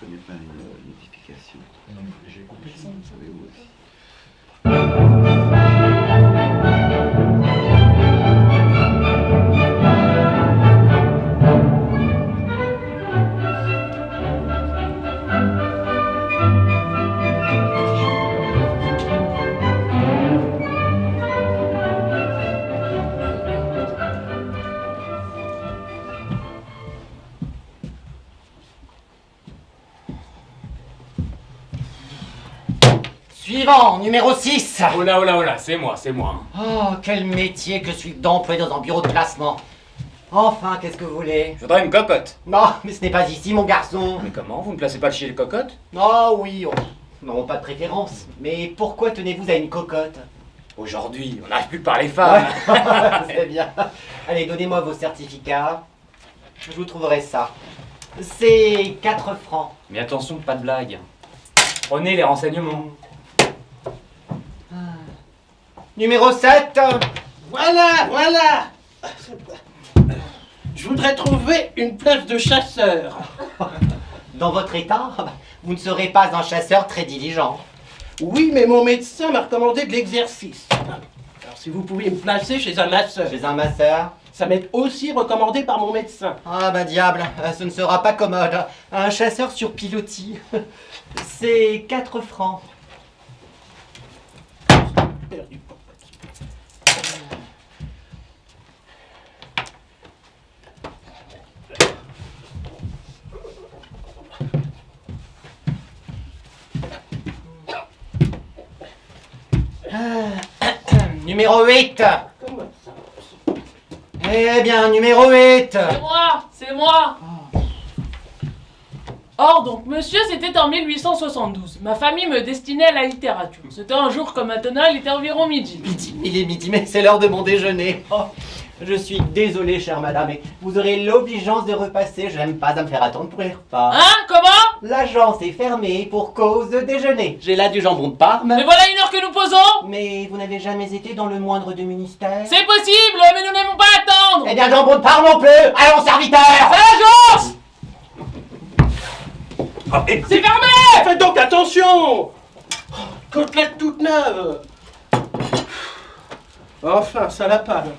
connais pas une notification. Non, j'ai coupé le son. Vous savez, moi aussi. Suivant, numéro 6. Oh là, c'est moi. Oh, quel métier que celui d'employé dans un bureau de placement. Enfin, qu'est-ce que vous voulez? Je voudrais une cocotte. Non, mais ce n'est pas ici, mon garçon. Mais comment? Vous ne placez pas le chez les cocottes? Oh oui, non, pas de préférence. Mais pourquoi tenez-vous à une cocotte? Aujourd'hui, on n'arrive plus que par les femmes. C'est bien. Allez, donnez-moi vos certificats. Je vous trouverai ça. C'est 4 francs. Mais attention, pas de blague. Prenez les renseignements. Numéro 7. Voilà. Je voudrais trouver une place de chasseur. Dans votre état, vous ne serez pas un chasseur très diligent. Oui, mais mon médecin m'a recommandé de l'exercice. Alors si vous pouviez me placer chez un masseur. Chez un masseur. Ça m'est aussi recommandé par mon médecin. Ah bah diable, ce ne sera pas commode. Un chasseur sur pilotis. C'est 4 francs. Perdu. Numéro 8. Comment ça? Eh bien, numéro 8. C'est moi. Or donc, monsieur, c'était en 1872. Ma famille me destinait à la littérature. C'était un jour comme maintenant, il était environ midi. Midi, il est midi, mais c'est l'heure de mon déjeuner. Oh, je suis désolé, chère madame, mais vous aurez l'obligeance de repasser. Je n'aime pas à me faire attendre pour les repas. Hein? Comment? L'agence est fermée pour cause de déjeuner. J'ai là du jambon de Parme. Mais voilà une heure que nous posons. Mais vous n'avez jamais été dans le moindre de ministère? C'est possible, mais nous n'aimons pas attendre. Eh bien, jambon de Parme non plus. Allons, serviteur. À l'agence. C'est fermé! Faites donc attention! Côtelette toute neuve! Enfin, ça la panne.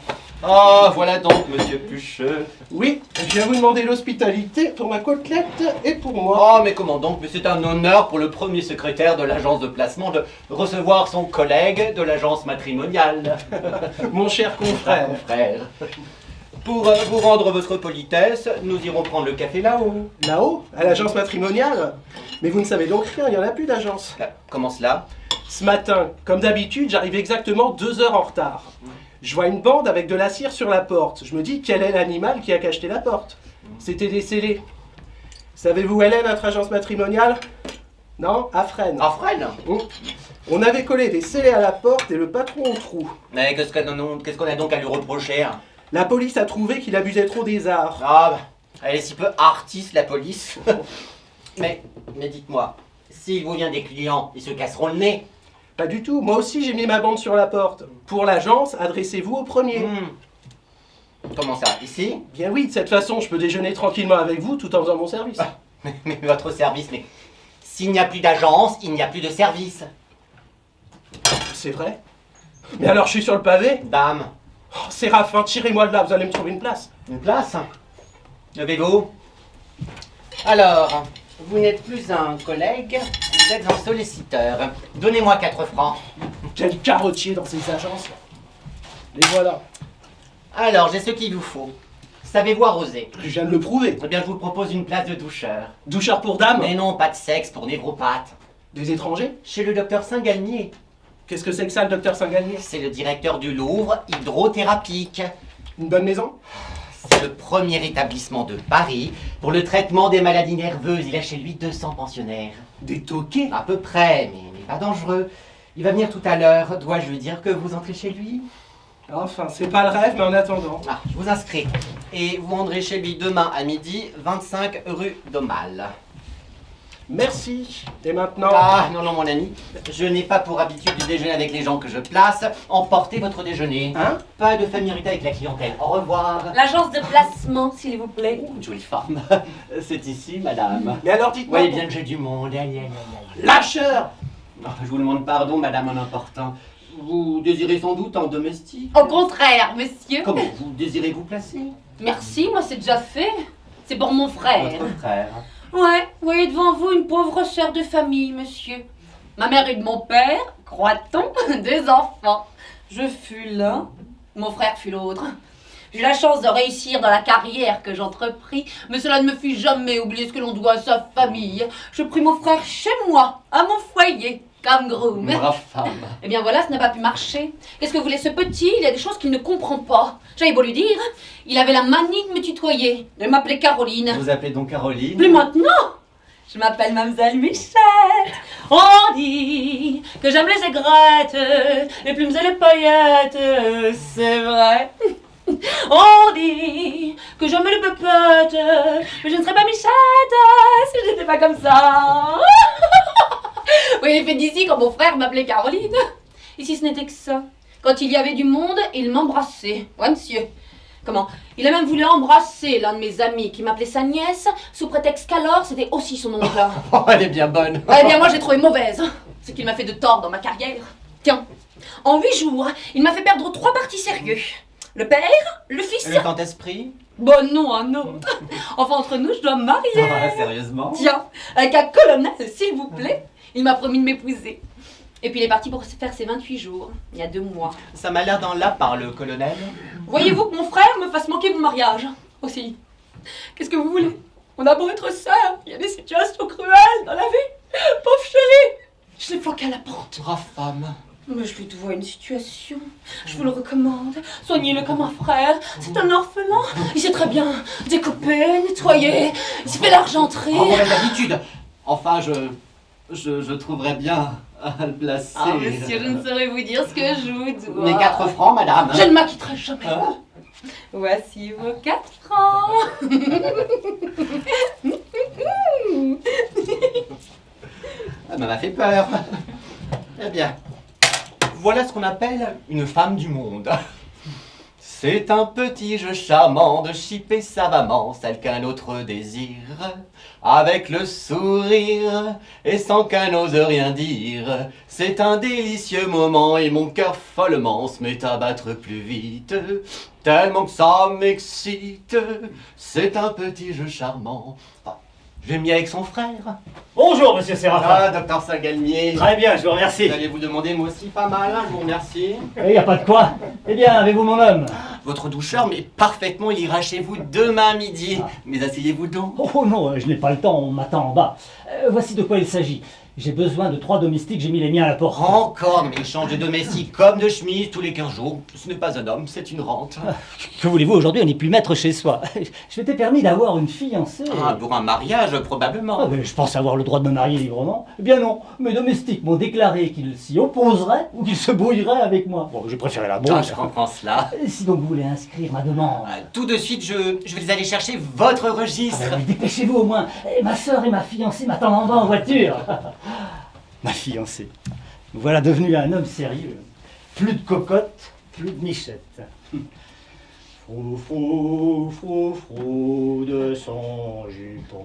Oh, voilà donc, monsieur Pucheux. Oui, je viens vous demander l'hospitalité pour ma côtelette et pour moi. Oh, mais comment donc? Mais c'est un honneur pour le premier secrétaire de l'agence de placement de recevoir son collègue de l'agence matrimoniale. Mon cher confrère. Frère. Pour vous rendre votre politesse, nous irons prendre le café là-haut. Là-haut, à l'agence matrimoniale? Mais vous ne savez donc rien, il n'y en a plus d'agence. Comment cela? Ce matin, comme d'habitude, j'arrive exactement 2 heures en retard. Je vois une bande avec de la cire sur la porte. Je me dis, quel est l'animal qui a cacheté la porte? C'était des scellés. Savez-vous où elle est, notre agence matrimoniale? Non, à Fresnes. À Fresnes? On avait collé des scellés à la porte et le patron au trou. Mais qu'est-ce qu'on a donc à lui reprocher? La police a trouvé qu'il abusait trop des arts. Ah, bah, elle est si peu artiste, la police. mais dites-moi, s'il vous vient des clients, ils se casseront le nez. Pas du tout, moi aussi j'ai mis ma bande sur la porte. Pour l'agence, adressez-vous au premier. Comment ça? Ici? Bien oui, de cette façon, je peux déjeuner tranquillement avec vous tout en faisant mon service. Mais votre service, mais s'il n'y a plus d'agence, il n'y a plus de service. C'est vrai? Mais alors je suis sur le pavé? Dame. Oh, Séraphin, tirez-moi de là, vous allez me trouver une place. Une place? Levez-vous. Alors, vous n'êtes plus un collègue, vous êtes un solliciteur. Donnez-moi 4 francs. Quel carottier dans ces agences. Les voilà. Alors, j'ai ce qu'il vous faut. Savez-vous arroser? Je viens de le prouver. Eh bien, je vous propose une place de doucheur. Doucheur pour dame? Mais non, pas de sexe pour névropathe. Des étrangers? Chez le docteur Saint-Galmier. Qu'est-ce que c'est que ça, le docteur Saint-Galmier? C'est le directeur du Louvre hydrothérapique. Une bonne maison? C'est le premier établissement de Paris pour le traitement des maladies nerveuses. Il a chez lui 200 pensionnaires. Des toqués? À peu près, mais pas dangereux. Il va venir tout à l'heure. Dois-je lui dire que vous entrez chez lui? Enfin, c'est pas le rêve, mais en attendant. Ah, je vous inscris. Et vous rendrez chez lui demain à midi, 25 rue d'Aumale. Merci. Et maintenant? Ah, non, non, mon ami. Je n'ai pas pour habitude de déjeuner avec les gens que je place. Emportez votre déjeuner. Hein? Pas de familiarité avec la clientèle. Au revoir. L'agence de placement, s'il vous plaît. Une jolie femme. C'est ici, madame. Mais alors Vous dites-moi... voyez bien que j'ai du monde. Allez, allez, allez. Lâcheur! Oh, je vous demande pardon, madame, en important. Vous désirez sans doute un domestique? Au contraire, monsieur. Comment vous désirez vous placer? Merci, moi c'est déjà fait. C'est pour mon frère. Votre frère. Ouais, vous voyez devant vous une pauvre sœur de famille, monsieur. Ma mère et de mon père, croit-on, 2 enfants. Je fus l'un, mon frère fut l'autre. J'ai eu la chance de réussir dans la carrière que j'entrepris, mais cela ne me fit jamais oublier ce que l'on doit à sa famille. Je pris mon frère chez moi, à mon foyer, comme groom. Brave femme. Eh bien voilà, ça n'a pas pu marcher. Qu'est-ce que voulait ce petit? Il y a des choses qu'il ne comprend pas. J'avais beau lui dire, il avait la manie de me tutoyer, de m'appeler Caroline. Vous appelez donc Caroline? Plus maintenant. Je m'appelle Mademoiselle Michette. On dit que j'aime les aigrettes, les plumes et les paillettes. C'est vrai. On dit que j'aime les pepettes, mais je ne serais pas Michette si je n'étais pas comme ça. Oui, il fait d'ici quand mon frère m'appelait Caroline. Ici, ce n'était que ça. Quand il y avait du monde, il m'embrassait. Ouais, monsieur. Comment? Il a même voulu embrasser l'un de mes amis qui m'appelait sa nièce, sous prétexte qu'alors, c'était aussi son oncle. Oh, elle est bien bonne. Ouais, eh bien moi, j'ai trouvé mauvaise. Ce qu'il m'a fait de tort dans ma carrière. Tiens, en 8 jours, il m'a fait perdre 3 partis sérieux. Le père, le fils... Le Saint-Esprit? Bon, non, un autre. Enfin, entre nous, je dois me marier. Ah, sérieusement? Tiens, avec un colonel, s'il vous plaît. Il m'a promis de m'épouser. Et puis il est parti pour faire ses 28 jours, il y a 2 mois. Ça m'a l'air dans là par le colonel. Voyez-vous que mon frère me fasse manquer mon mariage aussi. Qu'est-ce que vous voulez? On a beau être sœurs, il y a des situations cruelles dans la vie. Pauvre chérie, je l'ai flanqué à la porte. Brave femme. Mais je lui dois une situation. Je vous le recommande. Soignez-le comme un frère. C'est un orphelin. Il sait très bien découper, nettoyer. Il s'est fait l'argenterie. Oh, mauvaise habitude. Enfin, je trouverais bien à le placer. Ah, monsieur, je ne saurais vous dire ce que je vous dois. Mes 4 francs, madame. Je ne m'acquitterai jamais. Hein? Voici vos 4 francs. Elle m'a fait peur. Eh bien, voilà ce qu'on appelle une femme du monde. C'est un petit jeu charmant de chipper savamment celle qu'un autre désire, avec le sourire et sans qu'un n'ose rien dire. C'est un délicieux moment et mon cœur follement se met à battre plus vite, tellement que ça m'excite. C'est un petit jeu charmant. Enfin, j'ai mis avec son frère. Bonjour, monsieur Séraphin. Ah, docteur Saint-Galmier. Très bien, je vous remercie. Vous allez vous demander, moi aussi, pas mal, hein, je vous remercie. Il n'y a pas de quoi. Eh bien, avez-vous mon homme? Votre doucheur, mais parfaitement, il ira chez vous demain midi. Mais asseyez-vous donc. Oh non, je n'ai pas le temps, on m'attend en bas. Voici de quoi il s'agit. J'ai besoin de 3 domestiques, j'ai mis les miens à la porte. Encore, mais il change de domestique comme de chemise tous les 15 jours. Ce n'est pas un homme, c'est une rente. Que voulez-vous, aujourd'hui on n'est plus maître chez soi. Je m'étais permis d'avoir une fiancée. Ah, pour un mariage, probablement. Ah, mais je pense avoir le droit de me marier librement. Eh bien non, mes domestiques m'ont déclaré qu'ils s'y opposeraient ou qu'ils se brouilleraient avec moi. Bon, j'ai préféré la Ah, brouille. je comprends cela. Si donc vous voulez inscrire ma demande... Ah, tout de suite, je vais aller chercher votre Ah registre. ben oui, dépêchez-vous au moins. Ma sœur et ma fiancée m'attendent en bas en voiture. Ma fiancée. Voilà devenu un homme sérieux. Plus de cocotte, plus de michette. Frou, frou, frou, frou de son jupon,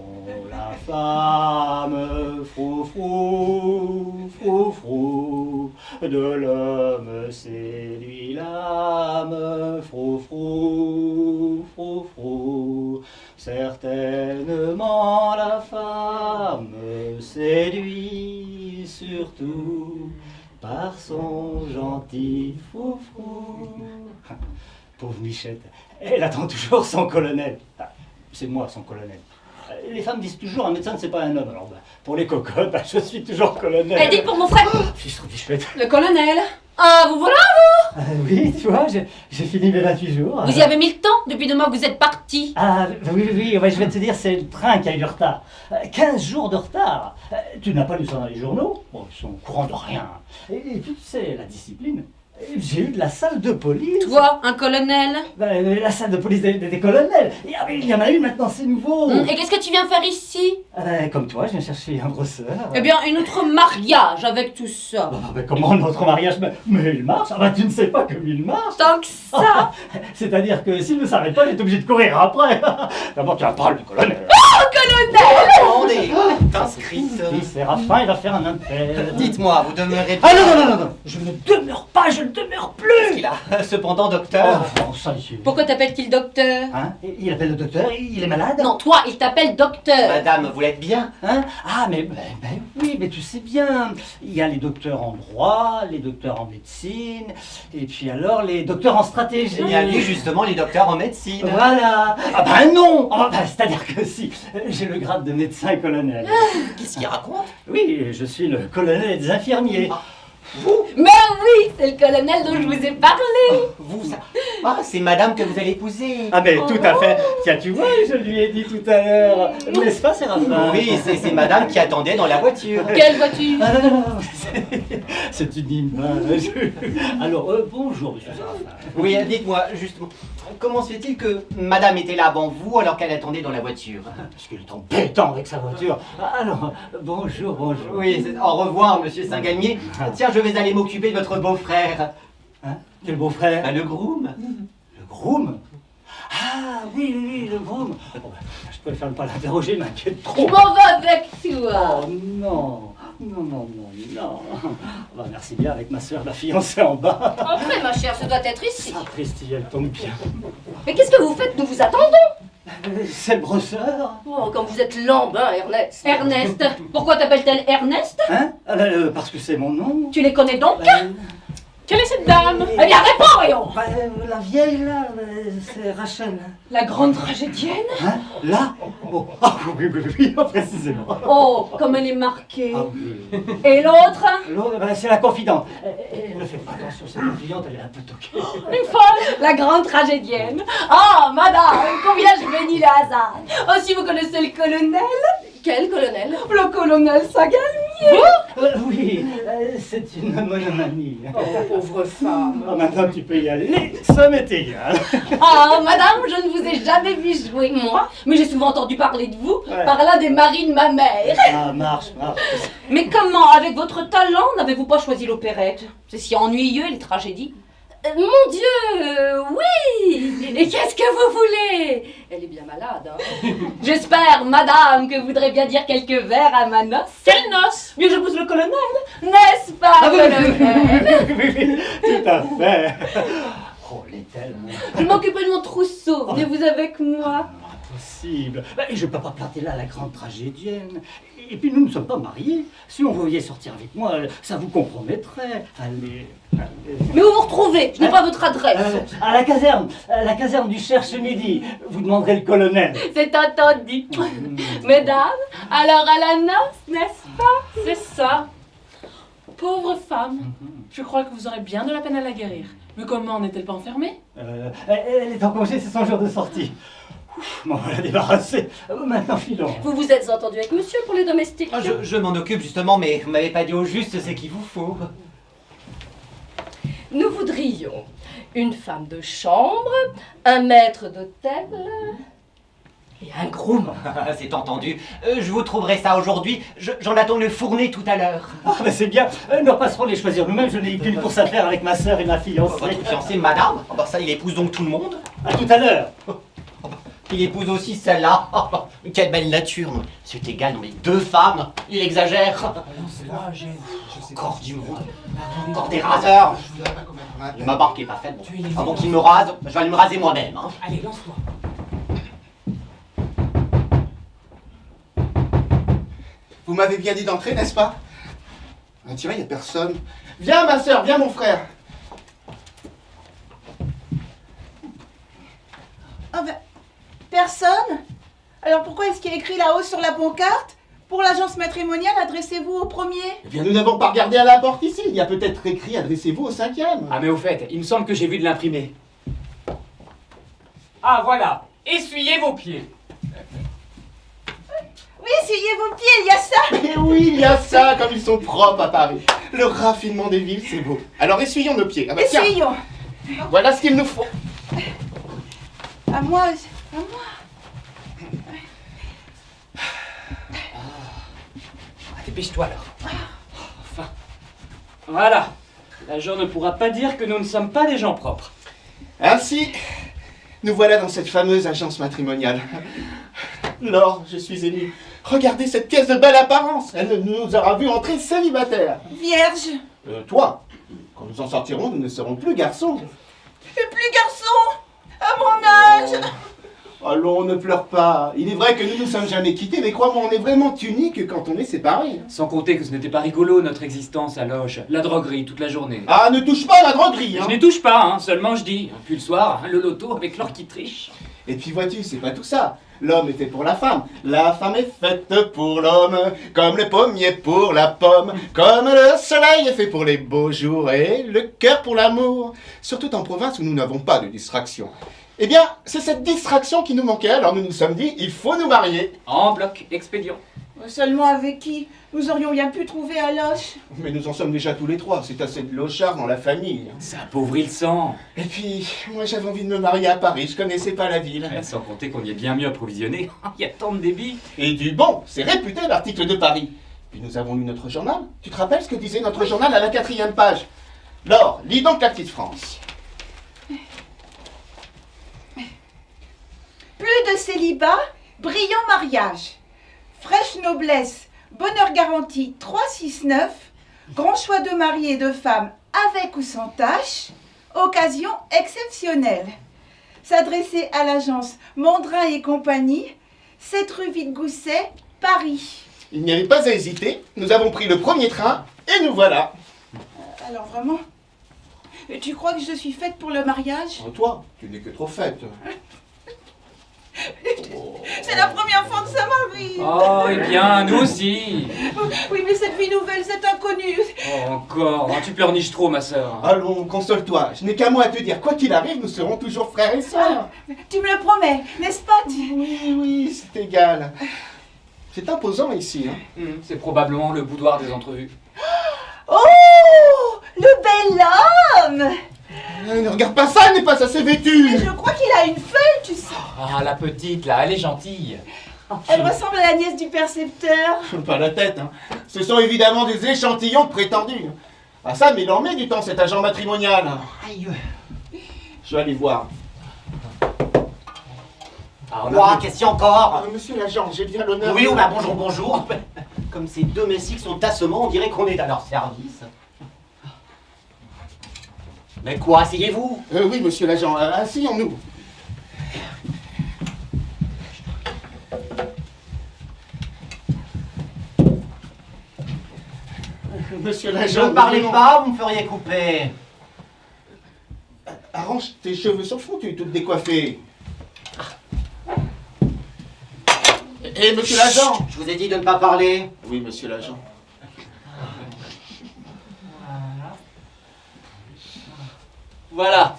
la femme. Frou, frou, frou, frou, de l'homme séduit l'âme. Frou, frou, frou, frou, certainement la femme séduit surtout par son gentil froufrou. Pauvre Michette, elle attend toujours son colonel. Ah, c'est moi son colonel. Les femmes disent toujours un médecin ne c'est pas un homme. Alors pour les cocottes, je suis toujours colonel. Elle dit pour mon frère, Fichtre Michette. le colonel. Ah, vous voilà. Oui, tu vois, j'ai fini mes 28 jours. Vous y avez mis le temps depuis demain que vous êtes parti. Ah oui, ouais, je vais te dire, c'est le train qui a eu du retard. 15 jours de retard. Tu n'as pas lu ça dans les journaux? Bon, ils sont au courant de rien. Et puis tu sais, la discipline, J'ai eu de la salle de police. Toi, un colonel. La salle de police des colonels. Il y en a une maintenant, c'est nouveau. Et qu'est-ce que tu viens faire ici? Comme toi, je viens chercher un brosseur. Eh bien, un autre mariage avec tout ça. Comment notre mariage mais il marche. Tu ne sais pas comme il marche. Tant que ça. C'est-à-dire que s'il ne s'arrête pas, il est obligé de courir après. D'abord, tu vas parler du colonel. Oh, colonel! Attendez, inscrite. Oui, Séraphin, il va faire un appel. Dites-moi, vous demeurez Ah non. Je ne demeure pas, je ne demeure plus. Il a cependant, docteur. Oh, ça y est. Pourquoi t'appelle-t-il docteur? Hein? Il appelle le docteur, il est malade? Non, toi, il t'appelle docteur. Madame, vous l'êtes bien? Hein? Ah, mais oui, mais tu sais bien, il y a les docteurs en droit, les docteurs en médecine, et puis alors les docteurs en stratégie. Il y a lui, justement, les docteurs en médecine. Voilà. Ah ben non. C'est-à-dire que si, j'ai le grade de médecin colonel. Qu'est-ce qu'il raconte? Oui, je suis le colonel des infirmiers. Mais oui, c'est le colonel dont je vous ai parlé. Vous, ça... Ah, c'est madame que vous allez épouser. Ah ben tout à fait. Tiens, tu vois, je lui ai dit tout à l'heure. N'est-ce pas, Séraphin? Oui, c'est madame qui attendait dans la voiture. Quelle voiture? Ah non, c'est une image. Alors, bonjour, monsieur Séraphin. Oui, dites-moi, justement, comment se fait-il que madame était là avant vous alors qu'elle attendait dans la voiture? Parce qu'il est embêtant avec sa voiture. Alors, bonjour. Oui, au revoir, monsieur Saint-Galmier. Tiens, je vais aller m'occuper de votre beau-frère. Hein? Quel beau-frère? Ah, le groom. Le groom? Ah oui, le groom. Bon, je préfère ne pas l'interroger, il m'inquiète trop. Je m'en vais avec toi. Oh non. Merci bien avec ma soeur, la fiancée en bas. Entrez, ma chère, ce doit être ici. Sapristi, elle tombe bien. Mais qu'est-ce que vous faites? Nous vous attendons. C'est le brosseur. Oh, quand vous êtes lambin, Ernest. Ernest? Pourquoi t'appelle-t-elle Ernest? Hein? Parce que c'est mon nom. Tu les connais donc? Quelle est cette dame? Eh bien, réponds, voyons. La vieille là, c'est Rachel. La grande tragédienne? Hein? Là? Oh. Ah oui, précisément. Oh, comme elle est marquée. Ah oui. Et l'autre? L'autre, c'est la confidente. Elle ne fait pas attention, cette confidente, elle est un peu toquée. Une folle. La grande tragédienne. Ah, madame, combien je bénis le hasard. Oh, si vous connaissez le colonel? Quel colonel? Le colonel Saint-Galmier. Oui, c'est une monomanie. Oh, pauvre femme. Ah, maintenant tu peux y aller, ça m'est égal. Ah, madame, je ne vous ai jamais vu jouer, moi, mais j'ai souvent entendu parler de vous, Ouais. par l'un des maris de ma mère. Ah, marche. Mais comment, avec votre talent, n'avez-vous pas choisi l'opérette? C'est si ennuyeux, les tragédies. Mon Dieu, oui. Et qu'est-ce que vous voulez? Elle est bien malade, hein. J'espère, madame, que vous voudrez bien dire quelques vers à ma noce. Quelle noce? Mieux j'épouse le colonel, n'est-ce pas, colonel? Oui, tout à fait. Oh, l'est-elle? Je m'occupe de mon trousseau, venez-vous avec moi. Impossible. Et je ne peux pas planter là la grande tragédienne. Et puis nous ne sommes pas mariés. Si on voyait sortir avec moi, ça vous compromettrait. Allez. Mais où vous retrouvez? Je n'ai pas votre adresse. À la caserne du Cherche-Midi. Vous demanderez le colonel. C'est entendu. Mesdames, alors à la noce, n'est-ce pas? C'est ça. Pauvre femme. Je crois que vous aurez bien de la peine à la guérir. Mais comment n'est-elle pas enfermée? Elle est en congé, c'est son jour de sortie. Ouf, m'en voilà débarrassé. Maintenant, filons. Vous vous êtes entendu avec monsieur pour les domestiques? Ah, je m'en occupe justement, mais vous m'avez pas dit au juste ce qu'il vous faut. Nous voudrions une femme de chambre, un maître d'hôtel et un groom. C'est entendu. Je vous trouverai ça aujourd'hui. J'en attends le fourné tout à l'heure. Ah, mais c'est bien. Nous passerons les choisir nous-mêmes. Je n'ai qu'une course à faire avec ma sœur et ma fiancée. Votre fiancée, madame? Ah bah ça, il épouse donc tout le monde. À tout à l'heure. Il épouse aussi celle-là. Quelle belle nature. C'est égal, non mais deux femmes, il exagère. Encore du monde. Encore des raseurs. Ma barque est pas faite. Bon. Avant qu'il me rase, je vais aller me raser moi-même. Hein. Allez, lance-toi. Vous m'avez bien dit d'entrer, n'est-ce pas? Ah, tiens, il n'y a personne. Viens, ma soeur, viens, mon frère. Ah ben, personne? Alors pourquoi est-ce qu'il y a écrit là-haut sur la pancarte? Pour l'agence matrimoniale, adressez-vous au premier. Eh bien, nous n'avons pas regardé à la porte ici. Il y a peut-être écrit adressez-vous au 5e. Ah mais au fait, il me semble que j'ai vu de l'imprimer. Ah voilà, essuyez vos pieds. Oui, essuyez vos pieds, il y a ça. Eh oui, y a ça, comme ils sont propres à Paris. Le raffinement des villes, c'est beau. Alors essuyons nos pieds. Ah bah tiens, Essuyons. voilà ce qu'il nous faut. À moi, à moi. Dépêche-toi alors. Enfin. Voilà. L'agent ne pourra pas dire que nous ne sommes pas des gens propres. Ainsi, nous voilà dans cette fameuse agence matrimoniale. Laure, je suis ému. Regardez cette pièce de belle apparence. Elle nous aura vu entrer célibataires. Vierge. Toi, quand nous en sortirons, nous ne serons plus garçons. Et plus garçon. À mon âge. Allons, ne pleure pas. Il est vrai que nous nous sommes jamais quittés, mais crois-moi, on est vraiment unique quand on est séparés. Sans compter que ce n'était pas rigolo notre existence à Loche. La droguerie toute la journée. Ah, ne touche pas à la droguerie, hein. Je n'y touche pas, hein, seulement je dis. Puis le soir, le loto avec l'or qui triche. Et puis vois-tu, c'est pas tout ça. L'homme est fait pour la femme est faite pour l'homme, comme le pommier pour la pomme, comme le soleil est fait pour les beaux jours et le cœur pour l'amour. Surtout en province où nous n'avons pas de distraction. Eh bien, c'est cette distraction qui nous manquait, alors nous nous sommes dit, il faut nous marier. En bloc, expédient. Seulement avec qui? Nous aurions bien pu trouver à Loche. Mais nous en sommes déjà tous les trois, c'est assez de lochards dans la famille. Ça appauvrit le sang. Et puis, moi j'avais envie de me marier à Paris, je connaissais pas la ville. Sans compter qu'on y est bien mieux approvisionné. Il y a tant de débit. Et du bon, c'est réputé l'article de Paris. Puis nous avons lu notre journal. Tu te rappelles ce que disait notre journal à la 4e page? Laure, lis donc la petite France. Plus de célibat, brillant mariage. Fraîche noblesse, bonheur garanti 369. Grand choix de mari et de femme avec ou sans tâche. Occasion exceptionnelle. S'adresser à l'agence Mandrin et compagnie, 7 rue Vide-Gousset, Paris. Il n'y avait pas à hésiter. Nous avons pris le premier train et nous voilà. Alors vraiment, tu crois que je suis faite pour le mariage? Oh, toi, tu n'es que trop faite. C'est la première fois que ça m'arrive. Oh, eh bien, nous aussi. Oui, mais cette vie nouvelle, c'est inconnu. Oh, encore. Tu pleurniches trop, ma sœur. Allons, console-toi. Je n'ai qu'un mot à te dire. Quoi qu'il arrive, nous serons toujours frères et sœurs. Tu me le promets, n'est-ce pas? Oui, c'est égal. C'est imposant ici. Hein. C'est probablement le boudoir des entrevues. Oh, le bel homme. Ne regarde pas ça, elle n'est pas assez vêtue. Je crois qu'il a une feuille, tu sais. Ah, la petite, là, elle est gentille. Elle ressemble à la nièce du percepteur. Pas la tête, hein. Ce sont évidemment des échantillons de prétendus. Ah ça, mais il en met du temps, cet agent matrimonial. Aïe. Je vais aller voir. Quoi, qu'est-ce qu'il y a encore? Monsieur l'agent, j'ai bien l'honneur. Oui, bah bonjour, bonjour. Comme ces domestiques sont tassement, on dirait qu'on est à leur service. Mais quoi, asseyez-vous? Oui, monsieur l'agent, asseyons-nous. Monsieur l'agent... Ne parlez pas, vous me feriez couper. Arrange tes cheveux sur le front, tu es toute décoiffée. Et monsieur l'agent... Je vous ai dit de ne pas parler. Oui, monsieur l'agent. Voilà.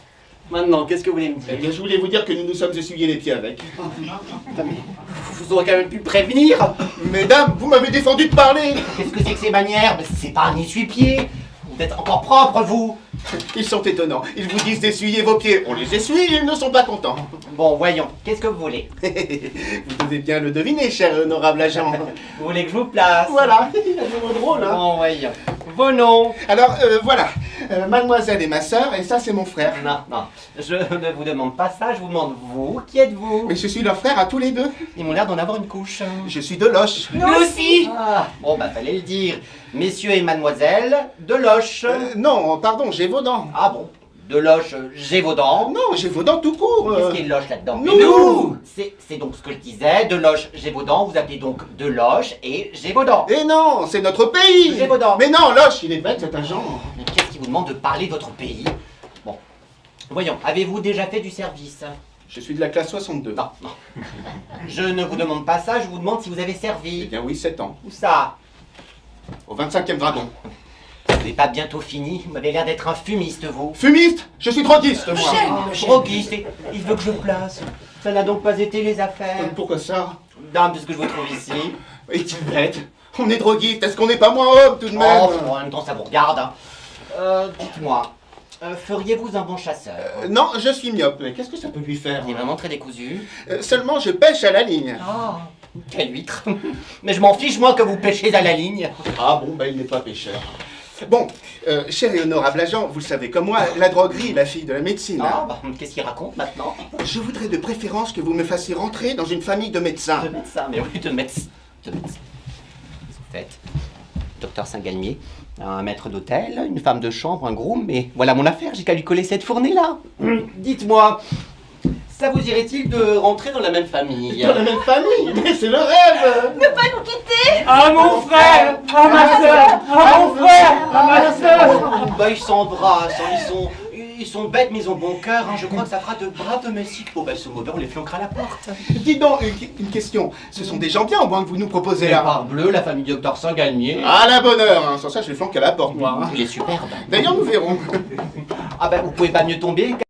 Maintenant, qu'est-ce que vous voulez me Eh dire? bien, je voulais vous dire que nous nous sommes essuyés les pieds avec. Vous aurez quand même pu me prévenir. Mesdames, vous m'avez défendu de parler. Qu'est-ce que c'est que ces manières? Mais c'est pas un essuie-pied. Vous êtes encore propre, vous. Ils sont étonnants. Ils vous disent d'essuyer vos pieds. On les essuie, ils ne sont pas contents. Bon, voyons. Qu'est-ce que vous voulez? Vous devez bien le deviner, cher honorable agent. Vous voulez que je vous place? Voilà, il a des mots drôles, hein. Bon, voyons. Vos noms? Alors, voilà. Mademoiselle est ma sœur, et ça, c'est mon frère. Non, non. Je ne vous demande pas ça, je vous demande vous. Qui êtes-vous? Mais je suis leur frère à tous les deux. Ils m'ont l'air d'en avoir une couche. Je suis de Loche. Nous aussi. Ah, bon, bah, fallait le dire. Messieurs et mademoiselles, de Loche. Non, pardon, Gévaudan. Ah bon? De Loche, Gévaudan. Non, Gévaudan tout court. Qu'est-ce qu'il y a de Loche là-dedans? Nous. C'est donc ce que je disais, de Loche, Gévaudan. Vous appelez donc de Loche et Gévaudan. Et non, c'est notre pays. Gévaudan. Mais non, Loche, il est bête cet agent. Mais qu'est-ce qui vous demande de parler de votre pays? Bon. Voyons, avez-vous déjà fait du service? Je suis de la classe 62. Non, non. Je ne vous demande pas ça, je vous demande si vous avez Eh servi. bien oui, 7 ans. Où ça? Au 25e dragon. Vous n'avez pas bientôt fini? Vous m'avez l'air d'être un fumiste, vous. Fumiste. Je suis droguiste, moi. Droguiste, et il veut que je place. Ça n'a donc pas été les affaires. Pourquoi ça? Dame, de ce que je vous trouve ici. Et tu es bête. On est droguiste, est-ce qu'on n'est pas moins homme tout de même? Oh, en même temps, ça vous regarde. Dites-moi, feriez-vous un bon chasseur? Non, je suis myope, mais qu'est-ce que ça peut lui faire? Il est vraiment très décousu. Seulement, je pêche à la ligne. Ah, quelle huître. Mais je m'en fiche, moi, que vous pêchez à la ligne. Ah bon, il n'est pas pêcheur. Bon, cher et honorable agent, vous le savez comme moi, la droguerie est la fille de la médecine. Ah, bah, qu'est-ce qu'il raconte maintenant? Je voudrais de préférence que vous me fassiez rentrer dans une famille de médecins. De médecin, mais oui, de médecin. De médecin. Qu'est-ce que vous faites? Docteur Saint-Galmier, un maître d'hôtel, une femme de chambre, un groom, mais voilà mon affaire, j'ai qu'à lui coller cette fournée-là. Dites-moi, ça vous irait-il de rentrer dans la même famille? Dans la même famille? Mais c'est le rêve! Ne pas nous quitter! Ah mon frère! Ah ma soeur! Ah mon frère! Ah ma soeur! Bah, ils s'embrassent, hein, ils sont bêtes, mais ils ont bon cœur, hein. Je crois que ça fera de braves domestiques. Bon, bah, ce mauvais, on les flanquera à la porte. Dis donc, une question. Ce sont des gens bien, au moins, que vous nous proposez Et là. parbleu, la famille du docteur Saint-Galmier. À la bonne heure, hein. Sans ça, je les flanque à la porte, moi. Hein. Il est superbe. D'ailleurs, nous verrons. Ah, bah, vous pouvez pas mieux tomber.